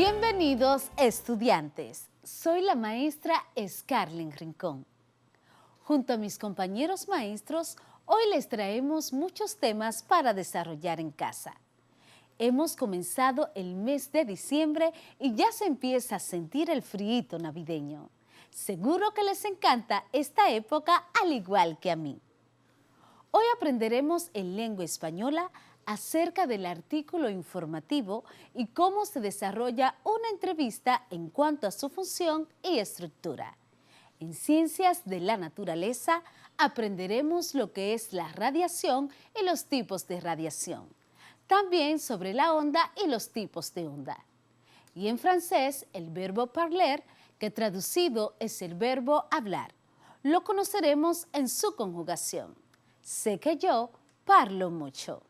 Bienvenidos estudiantes, soy la maestra Scarlett Rincón. Junto a mis compañeros maestros, hoy les traemos muchos temas para desarrollar en casa. Hemos comenzado el mes de diciembre y ya se empieza a sentir el frío navideño. Seguro que les encanta esta época al igual que a mí. Hoy aprenderemos en lengua española acerca del artículo informativo y cómo se desarrolla una entrevista en cuanto a su función y estructura. En Ciencias de la Naturaleza aprenderemos lo que es la radiación y los tipos de radiación. También sobre la onda y los tipos de onda. Y en francés, el verbo parler, que traducido es el verbo hablar. Lo conoceremos en su conjugación. Sé que yo parlo mucho.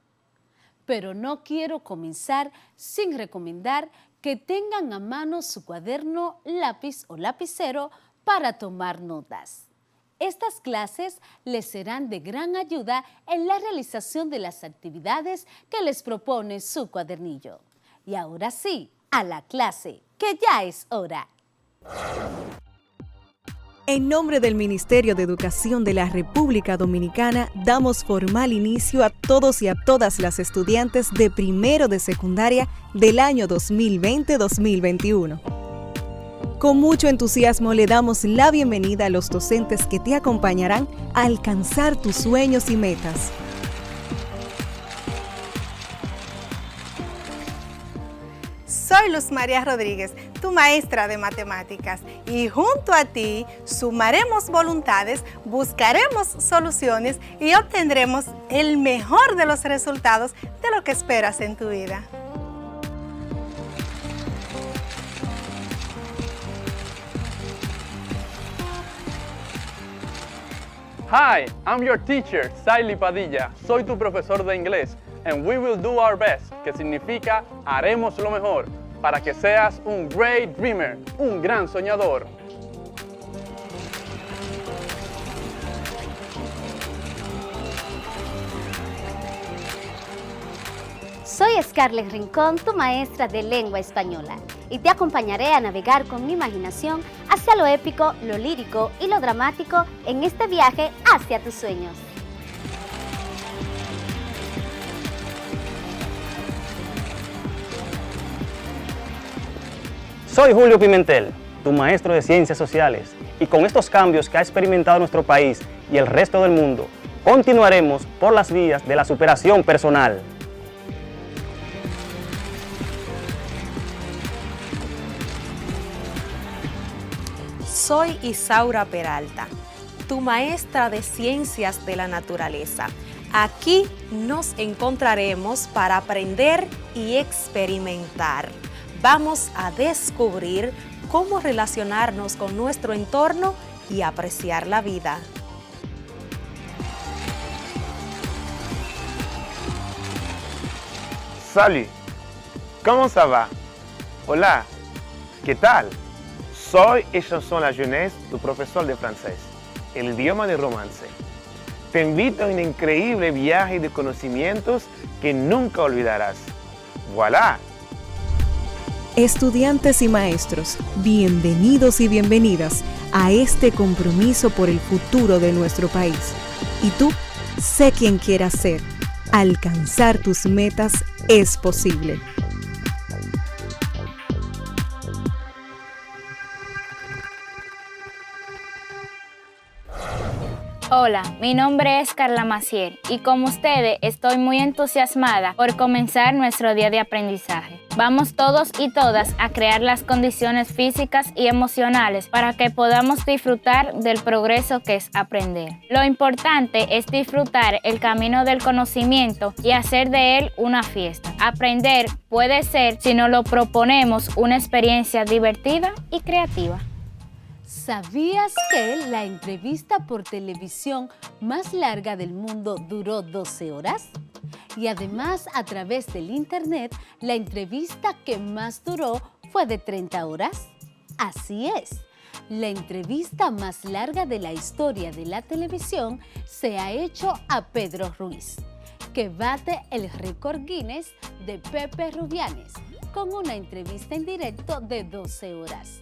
Pero no quiero comenzar sin recomendar que tengan a mano su cuaderno, lápiz o lapicero para tomar notas. Estas clases les serán de gran ayuda en la realización de las actividades que les propone su cuadernillo. Y ahora sí, a la clase, que ya es hora. En nombre del Ministerio de Educación de la República Dominicana, damos formal inicio a todos y a todas las estudiantes de primero de secundaria del año 2020-2021. Con mucho entusiasmo le damos la bienvenida a los docentes que te acompañarán a alcanzar tus sueños y metas. Soy Luz María Rodríguez, tu maestra de matemáticas, y junto a ti sumaremos voluntades, buscaremos soluciones y obtendremos el mejor de los resultados de lo que esperas en tu vida. Hi, I'm your teacher, Saily Padilla. Soy tu profesor de inglés. And we will do our best, que significa haremos lo mejor, para que seas un great dreamer, un gran soñador. Soy Scarlett Rincón, tu maestra de lengua española, y te acompañaré a navegar con mi imaginación hacia lo épico, lo lírico y lo dramático en este viaje hacia tus sueños. Soy Julio Pimentel, tu maestro de Ciencias Sociales, y con estos cambios que ha experimentado nuestro país y el resto del mundo, continuaremos por las vías de la superación personal. Soy Isaura Peralta, tu maestra de Ciencias de la Naturaleza. Aquí nos encontraremos para aprender y experimentar. Vamos a descubrir cómo relacionarnos con nuestro entorno y apreciar la vida. Salut, comment ça va? Hola, ¿qué tal? Soy Echanson La Jeunesse, tu profesor de francés, el idioma de romance. Te invito a un increíble viaje de conocimientos que nunca olvidarás. ¡Voilà! Estudiantes y maestros, bienvenidos y bienvenidas a este compromiso por el futuro de nuestro país. Y tú, sé quien quieras ser. Alcanzar tus metas es posible. Hola, mi nombre es Carla Maciel y como ustedes estoy muy entusiasmada por comenzar nuestro día de aprendizaje. Vamos todos y todas a crear las condiciones físicas y emocionales para que podamos disfrutar del progreso que es aprender. Lo importante es disfrutar el camino del conocimiento y hacer de él una fiesta. Aprender puede ser, si nos lo proponemos, una experiencia divertida y creativa. ¿Sabías que la entrevista por televisión más larga del mundo duró 12 horas? Y además, a través del internet, la entrevista que más duró fue de 30 horas. Así es, la entrevista más larga de la historia de la televisión se ha hecho a Pedro Ruiz, que bate el récord Guinness de Pepe Rubianes, con una entrevista en directo de 12 horas.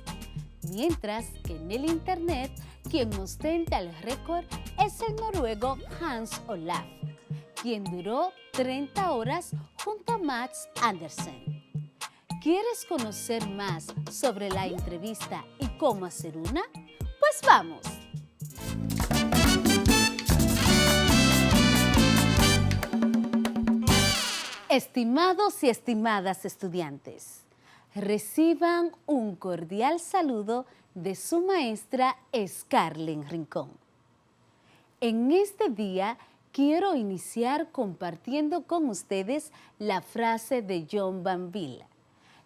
Mientras que en el Internet, quien ostenta el récord es el noruego Hans Olaf, quien duró 30 horas junto a Mads Andersen. ¿Quieres conocer más sobre la entrevista y cómo hacer una? Pues vamos. Estimados y estimadas estudiantes, reciban un cordial saludo de su maestra Scarlett Rincón. En este día quiero iniciar compartiendo con ustedes la frase de John Banville.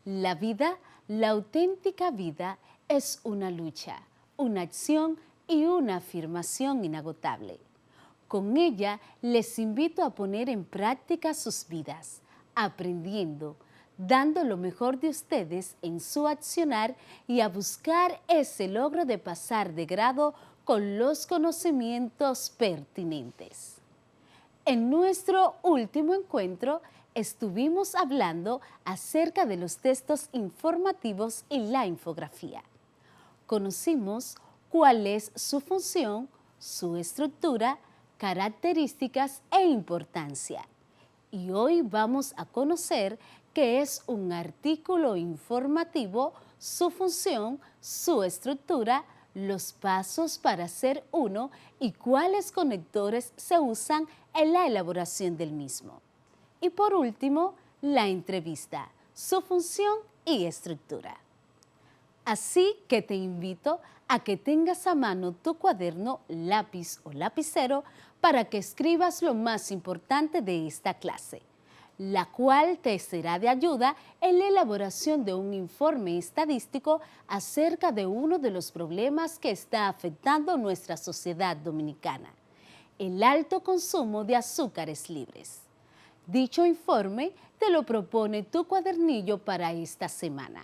La vida, la auténtica vida, es una lucha, una acción y una afirmación inagotable. Con ella les invito a poner en práctica sus vidas, aprendiendo, dando lo mejor de ustedes en su accionar y a buscar ese logro de pasar de grado con los conocimientos pertinentes. En nuestro último encuentro estuvimos hablando acerca de los textos informativos y la infografía. Conocimos cuál es su función, su estructura, características e importancia. Y hoy vamos a conocer qué es un artículo informativo, su función, su estructura, los pasos para hacer uno y cuáles conectores se usan en la elaboración del mismo. Y por último, la entrevista, su función y estructura. Así que te invito a que tengas a mano tu cuaderno, lápiz o lapicero para que escribas lo más importante de esta clase, la cual te será de ayuda en la elaboración de un informe estadístico acerca de uno de los problemas que está afectando nuestra sociedad dominicana, el alto consumo de azúcares libres. Dicho informe te lo propone tu cuadernillo para esta semana.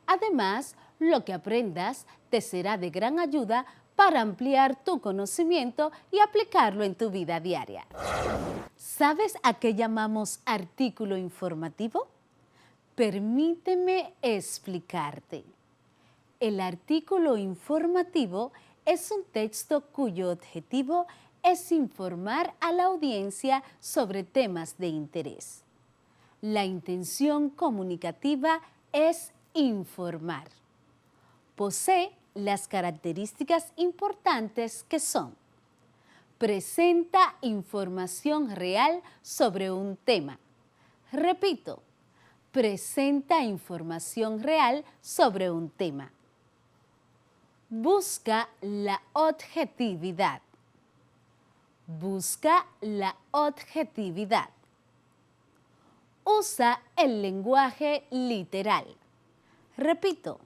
Además, lo que aprendas te será de gran ayuda para ampliar tu conocimiento y aplicarlo en tu vida diaria. ¿Sabes a qué llamamos artículo informativo? Permíteme explicarte. El artículo informativo es un texto cuyo objetivo es informar a la audiencia sobre temas de interés. La intención comunicativa es informar. Posee las características importantes que son: presenta información real sobre un tema. Repito, presenta información real sobre un tema. Busca la objetividad. Busca la objetividad. Usa el lenguaje literal. Repito,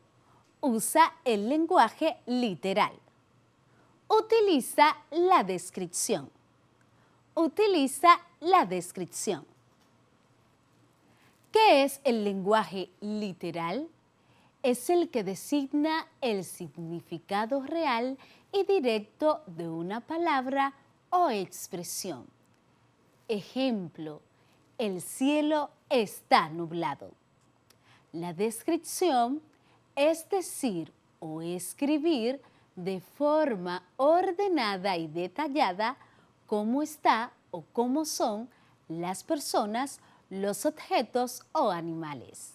usa el lenguaje literal. Utiliza la descripción. Utiliza la descripción. ¿Qué es el lenguaje literal? Es el que designa el significado real y directo de una palabra o expresión. Ejemplo, el cielo está nublado. La descripción es decir o escribir de forma ordenada y detallada cómo está o cómo son las personas, los objetos o animales.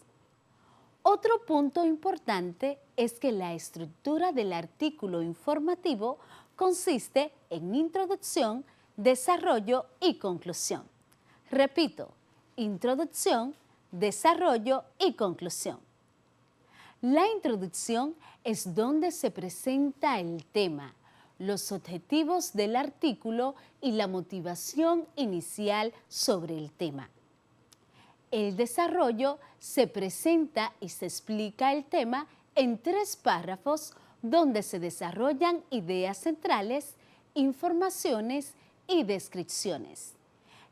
Otro punto importante es que la estructura del artículo informativo consiste en introducción, desarrollo y conclusión. Repito, introducción, desarrollo y conclusión. La introducción es donde se presenta el tema, los objetivos del artículo y la motivación inicial sobre el tema. El desarrollo se presenta y se explica el tema en 3 párrafos donde se desarrollan ideas centrales, informaciones y descripciones.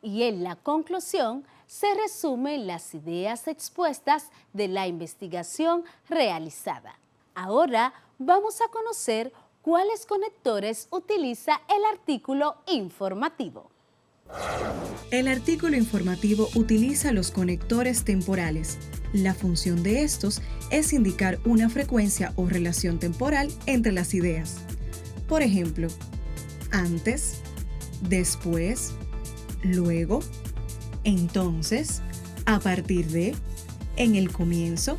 Y en la conclusión se resumen las ideas expuestas de la investigación realizada. Ahora vamos a conocer cuáles conectores utiliza el artículo informativo. El artículo informativo utiliza los conectores temporales. La función de estos es indicar una frecuencia o relación temporal entre las ideas. Por ejemplo, antes, después, luego, entonces, a partir de, en el comienzo,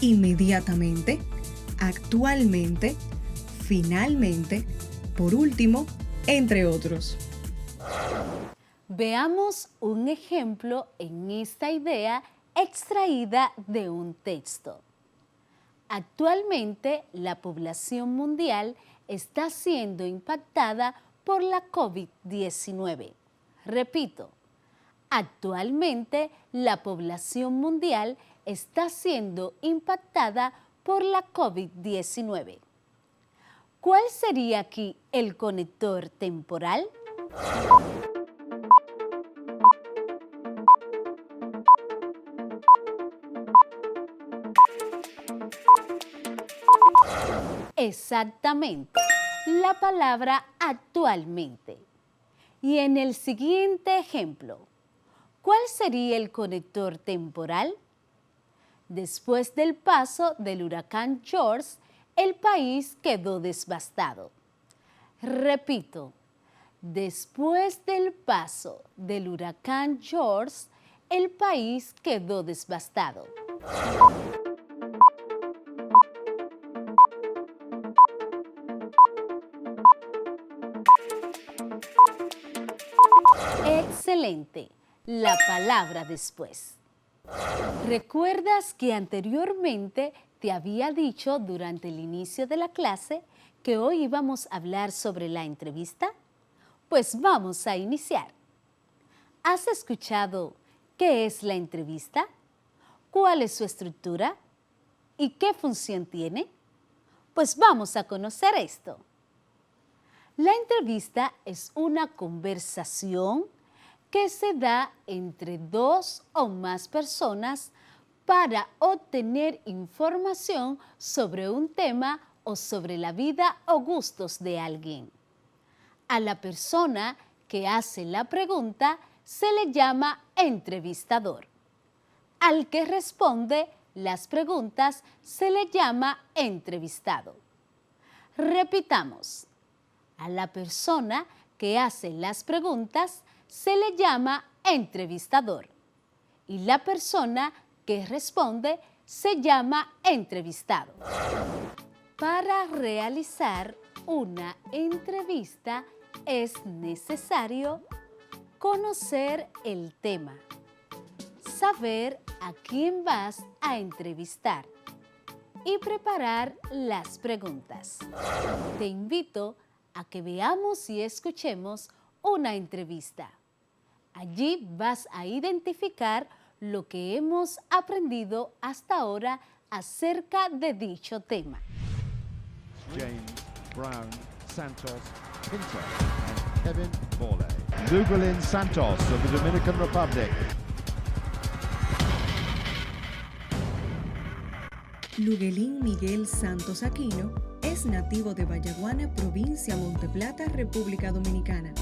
inmediatamente, actualmente, finalmente, por último, entre otros. Veamos un ejemplo en esta idea extraída de un texto. Actualmente, la población mundial está siendo impactada por la COVID-19. Repito, actualmente la población mundial está siendo impactada por la COVID-19. ¿Cuál sería aquí el conector temporal? Exactamente, la palabra actualmente. Y en el siguiente ejemplo, ¿cuál sería el conector temporal? Después del paso del huracán George, el país quedó devastado. Repito, después del paso del huracán George, el país quedó devastado. Excelente, la palabra después. ¿Recuerdas que anteriormente te había dicho durante el inicio de la clase que hoy íbamos a hablar sobre la entrevista? Pues vamos a iniciar. ¿Has escuchado qué es la entrevista? ¿Cuál es su estructura? ¿Y qué función tiene? Pues vamos a conocer esto. La entrevista es una conversación que se da entre dos o más personas para obtener información sobre un tema o sobre la vida o gustos de alguien. A la persona que hace la pregunta se le llama entrevistador. Al que responde las preguntas se le llama entrevistado. Repitamos. A la persona que hace las preguntas se le llama entrevistador y la persona que responde se llama entrevistado. Para realizar una entrevista es necesario conocer el tema, saber a quién vas a entrevistar y preparar las preguntas. Te invito a que veamos y escuchemos una entrevista. Allí vas a identificar lo que hemos aprendido hasta ahora acerca de dicho tema. James Brown Santos Pinto and Kevin Morley. Lugolin Santos of the Dominican Republic. Luguelín Miguel Santos Aquino es nativo de Vallaguana, provincia Monteplata, República Dominicana.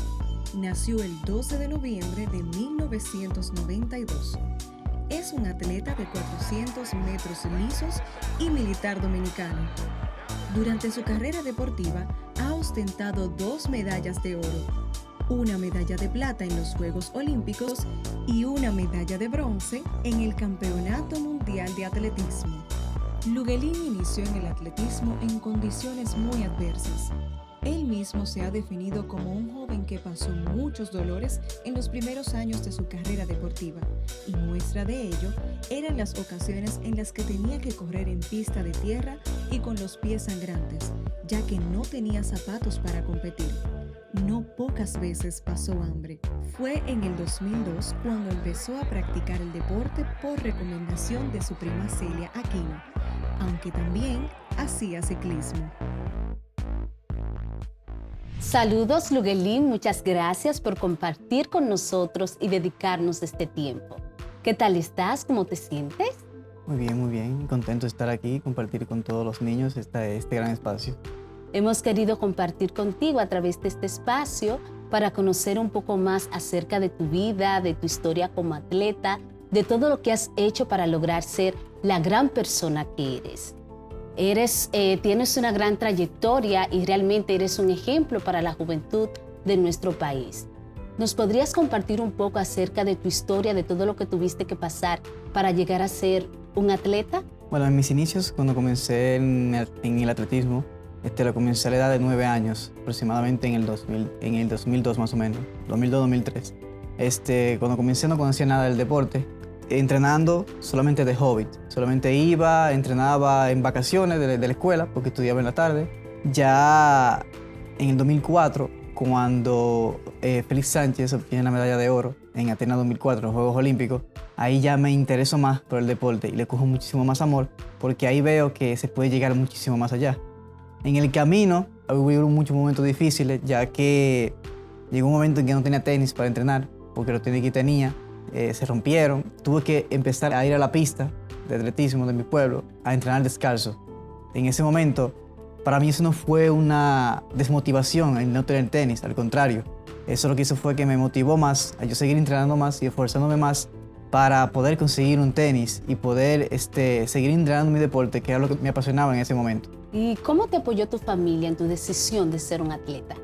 Nació el 12 de noviembre de 1992. Es un atleta de 400 metros lisos y militar dominicano. Durante su carrera deportiva ha ostentado 2 medallas de oro, una medalla de plata en los Juegos Olímpicos y una medalla de bronce en el Campeonato Mundial de Atletismo. Luguelín inició en el atletismo en condiciones muy adversas. Él mismo se ha definido como un joven que pasó muchos dolores en los primeros años de su carrera deportiva, y muestra de ello eran las ocasiones en las que tenía que correr en pista de tierra y con los pies sangrantes, ya que no tenía zapatos para competir. No pocas veces pasó hambre. Fue en el 2002 cuando empezó a practicar el deporte por recomendación de su prima Celia Aquino, aunque también hacía ciclismo. Saludos, Luguelín, muchas gracias por compartir con nosotros y dedicarnos este tiempo. ¿Qué tal estás? ¿Cómo te sientes? Muy bien, contento de estar aquí y compartir con todos los niños este gran espacio. Hemos querido compartir contigo a través de este espacio para conocer un poco más acerca de tu vida, de tu historia como atleta, de todo lo que has hecho para lograr ser la gran persona que eres. Tienes una gran trayectoria y realmente eres un ejemplo para la juventud de nuestro país. ¿Nos podrías compartir un poco acerca de tu historia, de todo lo que tuviste que pasar para llegar a ser un atleta? Bueno, en mis inicios, cuando comencé en el atletismo, lo comencé a la edad de 9 años, aproximadamente en el 2002 más o menos, 2002-2003. Cuando comencé no conocía nada del deporte, entrenando solamente de hobby. Solamente iba, entrenaba en vacaciones de la escuela, porque estudiaba en la tarde. Ya en el 2004, cuando Félix Sánchez obtiene la medalla de oro en Atenas 2004, en los Juegos Olímpicos, ahí ya me intereso más por el deporte y le cojo muchísimo más amor, porque ahí veo que se puede llegar muchísimo más allá. En el camino hubo muchos momentos difíciles, ya que llegó un momento en que no tenía tenis para entrenar, porque los tenis que tenía se rompieron. Tuve que empezar a ir a la pista de atletismo de mi pueblo a entrenar descalzo. En ese momento, para mí eso no fue una desmotivación el no tener tenis, al contrario. Eso lo que hizo fue que me motivó más a yo seguir entrenando más y esforzándome más para poder conseguir un tenis y poder seguir entrenando mi deporte, que era lo que me apasionaba en ese momento. ¿Y cómo te apoyó tu familia en tu decisión de ser un atleta?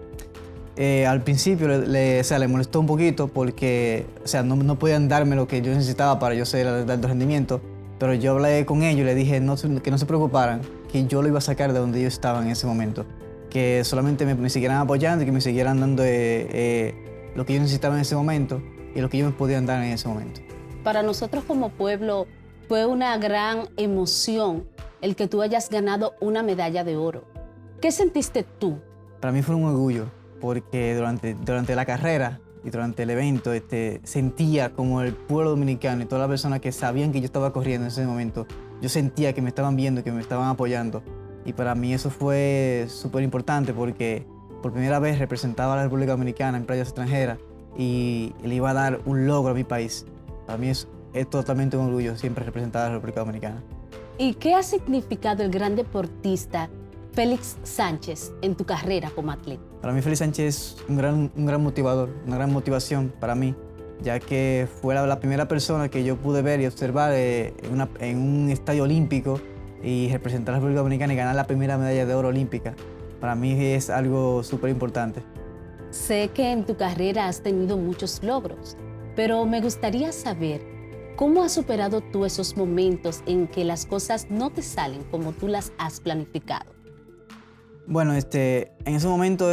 Al principio le molestó un poquito porque no podían darme lo que yo necesitaba para yo ser de alto rendimiento, pero yo hablé con ellos y les dije que no se preocuparan, que yo lo iba a sacar de donde ellos estaban en ese momento, que solamente me siguieran apoyando y que me siguieran dando lo que yo necesitaba en ese momento y lo que ellos me podían dar en ese momento. Para nosotros como pueblo fue una gran emoción el que tú hayas ganado una medalla de oro. ¿Qué sentiste tú? Para mí fue un orgullo, porque durante la carrera y durante el evento sentía como el pueblo dominicano y todas las personas que sabían que yo estaba corriendo en ese momento, yo sentía que me estaban viendo, que me estaban apoyando. Y para mí eso fue súper importante porque por primera vez representaba a la República Dominicana en playas extranjeras y le iba a dar un logro a mi país. Para mí es totalmente un orgullo siempre representar a la República Dominicana. ¿Y qué ha significado el gran deportista Félix Sánchez en tu carrera como atleta? Para mí Félix Sánchez es un gran motivador, una gran motivación para mí, ya que fue la primera persona que yo pude ver y observar en un estadio olímpico y representar a la República Dominicana y ganar la primera medalla de oro olímpica. Para mí es algo súper importante. Sé que en tu carrera has tenido muchos logros, pero me gustaría saber ¿cómo has superado tú esos momentos en que las cosas no te salen como tú las has planificado? Bueno, en esos momentos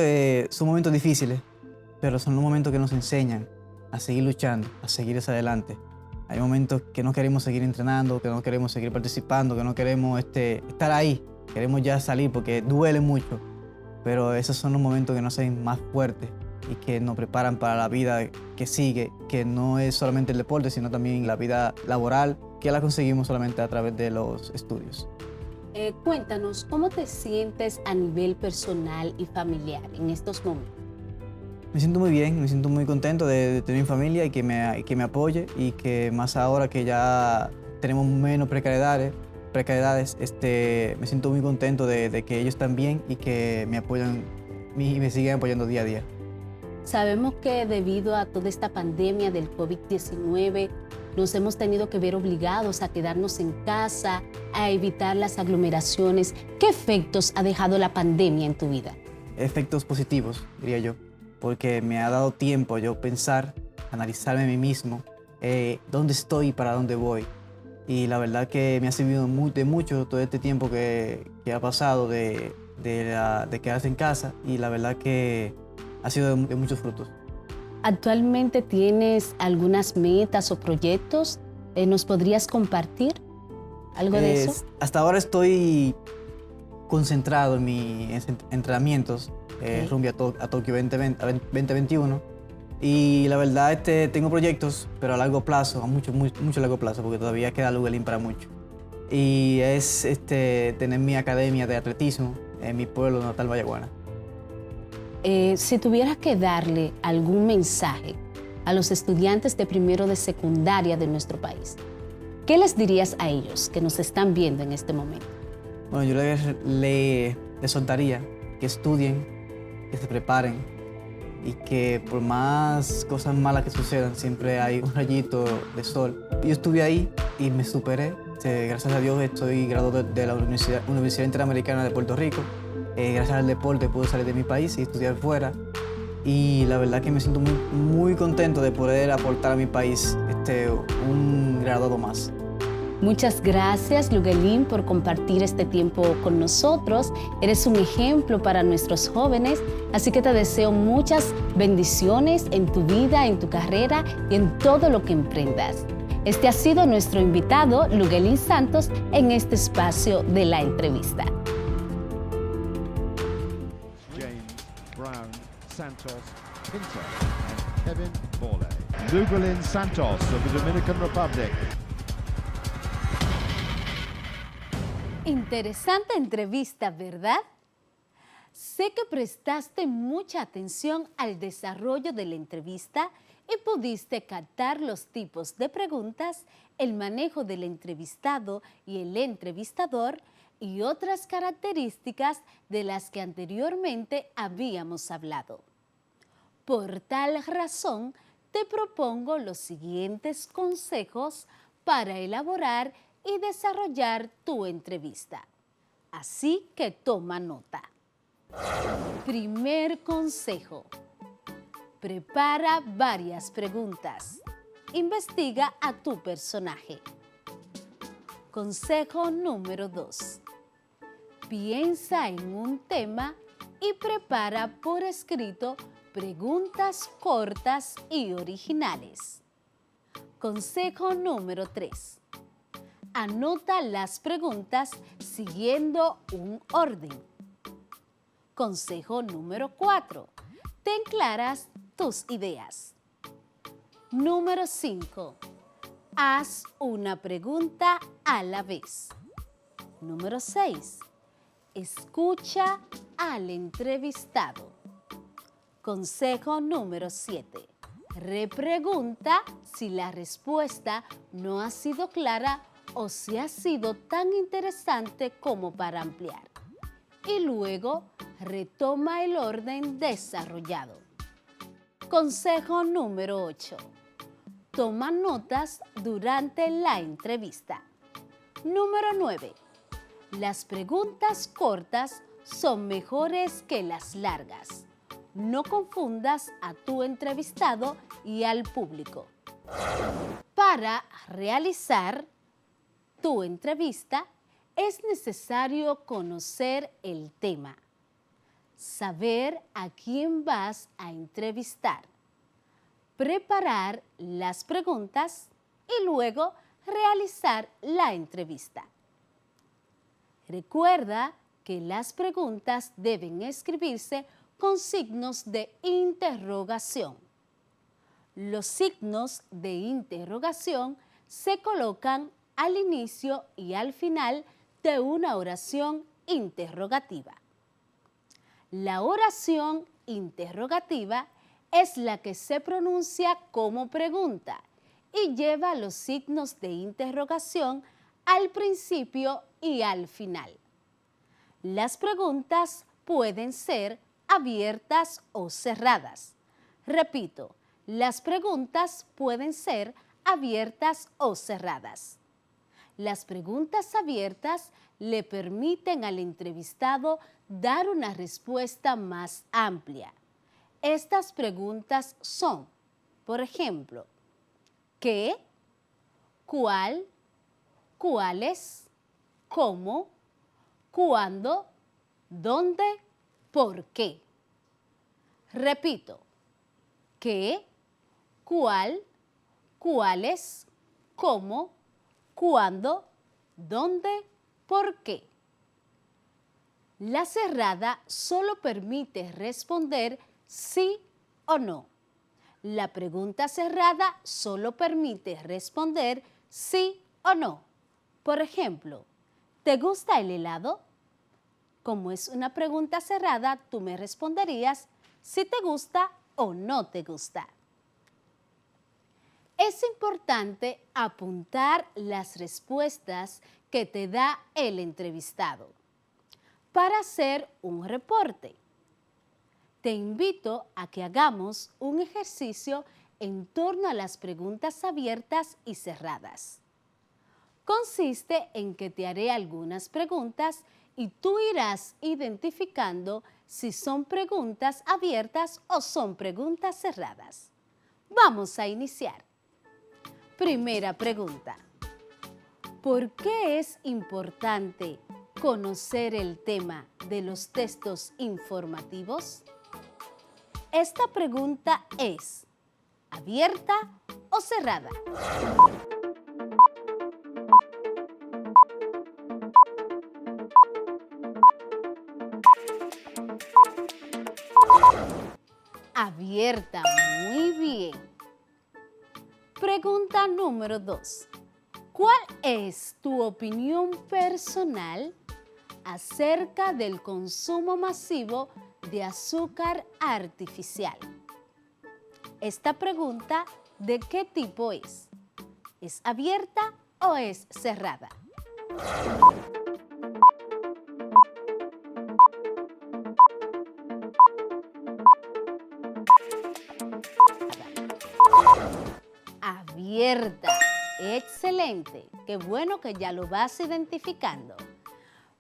son momentos difíciles, pero son los momentos que nos enseñan a seguir luchando, a seguir hacia adelante. Hay momentos que no queremos seguir entrenando, que no queremos seguir participando, que no queremos estar ahí, queremos ya salir porque duele mucho, pero esos son los momentos que nos hacen más fuertes y que nos preparan para la vida que sigue, que no es solamente el deporte, sino también la vida laboral, que la conseguimos solamente a través de los estudios. Cuéntanos, ¿cómo te sientes a nivel personal y familiar en estos momentos? Me siento muy bien, me siento muy contento de tener mi familia y que me apoye y que más ahora que ya tenemos menos precariedades, me siento muy contento de que ellos están bien y que me apoyan y me siguen apoyando día a día. Sabemos que debido a toda esta pandemia del COVID-19 nos hemos tenido que ver obligados a quedarnos en casa, a evitar las aglomeraciones. ¿Qué efectos ha dejado la pandemia en tu vida? Efectos positivos, diría yo, porque me ha dado tiempo a yo pensar, analizarme a mí mismo, dónde estoy y para dónde voy. Y la verdad que me ha servido de mucho todo este tiempo que ha pasado de quedarse en casa y la verdad que ha sido de muchos frutos. ¿Actualmente tienes algunas metas o proyectos? ¿Nos podrías compartir algo de eso? Hasta ahora estoy concentrado en mis entrenamientos rumbo a Tokio 2021 y la verdad tengo proyectos, pero a largo plazo, a mucho largo plazo, porque todavía queda lugar para mucho. Y es tener mi academia de atletismo en mi pueblo natal, Vallaguana. Si tuvieras que darle algún mensaje a los estudiantes de primero de secundaria de nuestro país, ¿qué les dirías a ellos que nos están viendo en este momento? Bueno, yo les soltaría que estudien, que se preparen, y que por más cosas malas que sucedan, siempre hay un rayito de sol. Yo estuve ahí y me superé. Gracias a Dios estoy graduado de la Universidad Interamericana de Puerto Rico. Gracias al deporte pude salir de mi país y estudiar fuera. Y la verdad que me siento muy contento de poder aportar a mi país un graduado más. Muchas gracias, Luguelín, por compartir este tiempo con nosotros. Eres un ejemplo para nuestros jóvenes, así que te deseo muchas bendiciones en tu vida, en tu carrera y en todo lo que emprendas. Este ha sido nuestro invitado, Luguelín Santos, en este espacio de la entrevista. James Brown Santos Pinto and Kevin Borley. Luguelín Santos of the Dominican Republic. Interesante entrevista, ¿verdad? Sé que prestaste mucha atención al desarrollo de la entrevista y pudiste captar los tipos de preguntas, el manejo del entrevistado y el entrevistador y otras características de las que anteriormente habíamos hablado. Por tal razón, te propongo los siguientes consejos para elaborar y desarrollar tu entrevista. Así que toma nota. Primer consejo. Prepara varias preguntas. Investiga a tu personaje. Consejo número 2. Piensa en un tema y prepara por escrito preguntas cortas y originales. Consejo número 3. Anota las preguntas siguiendo un orden. Consejo número 4. Ten claras tus ideas. Número 5. Haz una pregunta a la vez. Número 6. Escucha al entrevistado. Consejo número 7. Repregunta si la respuesta no ha sido clara o si ha sido tan interesante como para ampliar. Y luego retoma el orden desarrollado. Consejo número 8. Toma notas durante la entrevista. Número 9. Las preguntas cortas son mejores que las largas. No confundas a tu entrevistado y al público. Para realizar tu entrevista, es necesario conocer el tema, saber a quién vas a entrevistar, preparar las preguntas y luego realizar la entrevista. Recuerda que las preguntas deben escribirse con signos de interrogación. Los signos de interrogación se colocan al inicio y al final de una oración interrogativa. La oración interrogativa es la que se pronuncia como pregunta y lleva los signos de interrogación al principio y al final. Las preguntas pueden ser abiertas o cerradas. Repito, las preguntas pueden ser abiertas o cerradas. Las preguntas abiertas le permiten al entrevistado dar una respuesta más amplia. Estas preguntas son, por ejemplo, ¿qué? ¿Cuál? ¿Cuáles? ¿Cómo? ¿Cuándo? ¿Dónde? ¿Por qué? Repito, ¿qué? ¿Cuál? ¿Cuáles? ¿Cómo? ¿Cuándo? ¿Dónde? ¿Por qué? La cerrada solo permite responder sí o no. La pregunta cerrada solo permite responder sí o no. Por ejemplo, ¿te gusta el helado? Como es una pregunta cerrada, tú me responderías si te gusta o no te gusta. Es importante apuntar las respuestas que te da el entrevistado para hacer un reporte. Te invito a que hagamos un ejercicio en torno a las preguntas abiertas y cerradas. Consiste en que te haré algunas preguntas y tú irás identificando si son preguntas abiertas o son preguntas cerradas. Vamos a iniciar. Primera pregunta. ¿Por qué es importante conocer el tema de los textos informativos? Esta pregunta es ¿abierta o cerrada? Abierta, muy bien. Pregunta número 2. ¿Cuál es tu opinión personal acerca del consumo masivo de azúcar artificial? Esta pregunta, ¿de qué tipo es? ¿Es abierta o es cerrada? Abierta. Excelente. Qué bueno que ya lo vas identificando.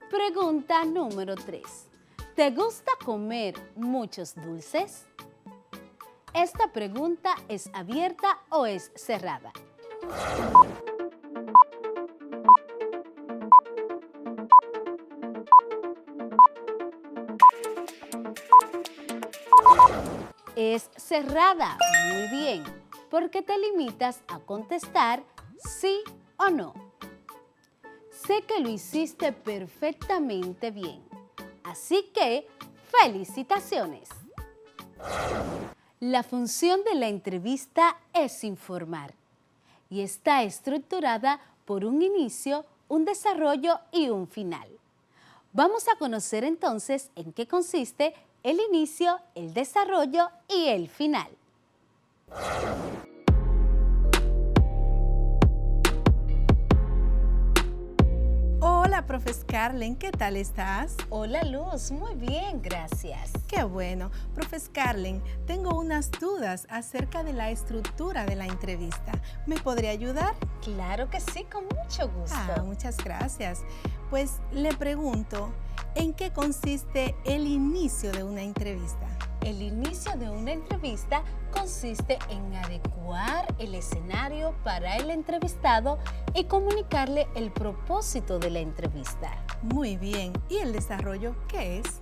Pregunta número 3. ¿Te gusta comer muchos dulces? ¿Esta pregunta es abierta o es cerrada? Es cerrada. Muy bien. Porque te limitas a contestar sí o no. Sé que lo hiciste perfectamente bien. Así que, ¡felicitaciones! La función de la entrevista es informar y está estructurada por un inicio, un desarrollo y un final. Vamos a conocer entonces en qué consiste el inicio, el desarrollo y el final. Hola, profe Scarlett, ¿qué tal estás? Hola, Luz, muy bien, gracias. Qué bueno. Profe Scarlett, tengo unas dudas acerca de la estructura de la entrevista. ¿Me podría ayudar? Claro que sí, con mucho gusto. Muchas gracias. Pues le pregunto, ¿en qué consiste el inicio de una entrevista? El inicio de una entrevista consiste en adecuar el escenario para el entrevistado y comunicarle el propósito de la entrevista. Muy bien. ¿Y el desarrollo qué es?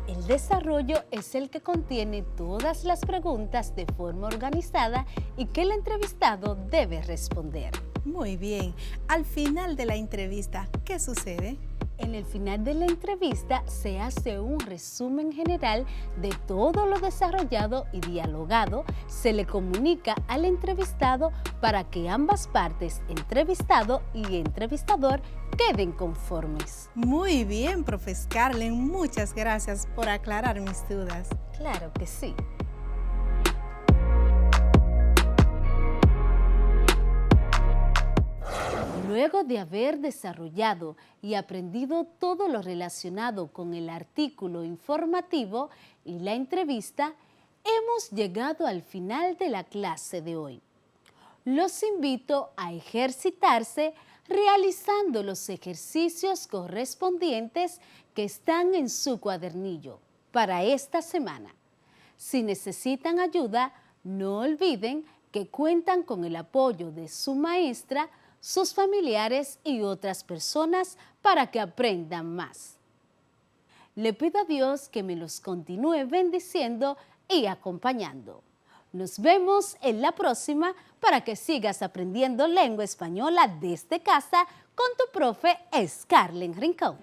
El desarrollo es el que contiene todas las preguntas de forma organizada y que el entrevistado debe responder. Muy bien. Al final de la entrevista, ¿qué sucede? En el final de la entrevista se hace un resumen general de todo lo desarrollado y dialogado, se le comunica al entrevistado para que ambas partes, entrevistado y entrevistador, queden conformes. Muy bien, profe Scarlett, muchas gracias por aclarar mis dudas. Claro que sí. Luego de haber desarrollado y aprendido todo lo relacionado con el artículo informativo y la entrevista, hemos llegado al final de la clase de hoy. Los invito a ejercitarse realizando los ejercicios correspondientes que están en su cuadernillo para esta semana. Si necesitan ayuda, no olviden que cuentan con el apoyo de su maestra, sus familiares y otras personas para que aprendan más. Le pido a Dios que me los continúe bendiciendo y acompañando. Nos vemos en la próxima para que sigas aprendiendo lengua española desde casa con tu profe Scarlett Rincón.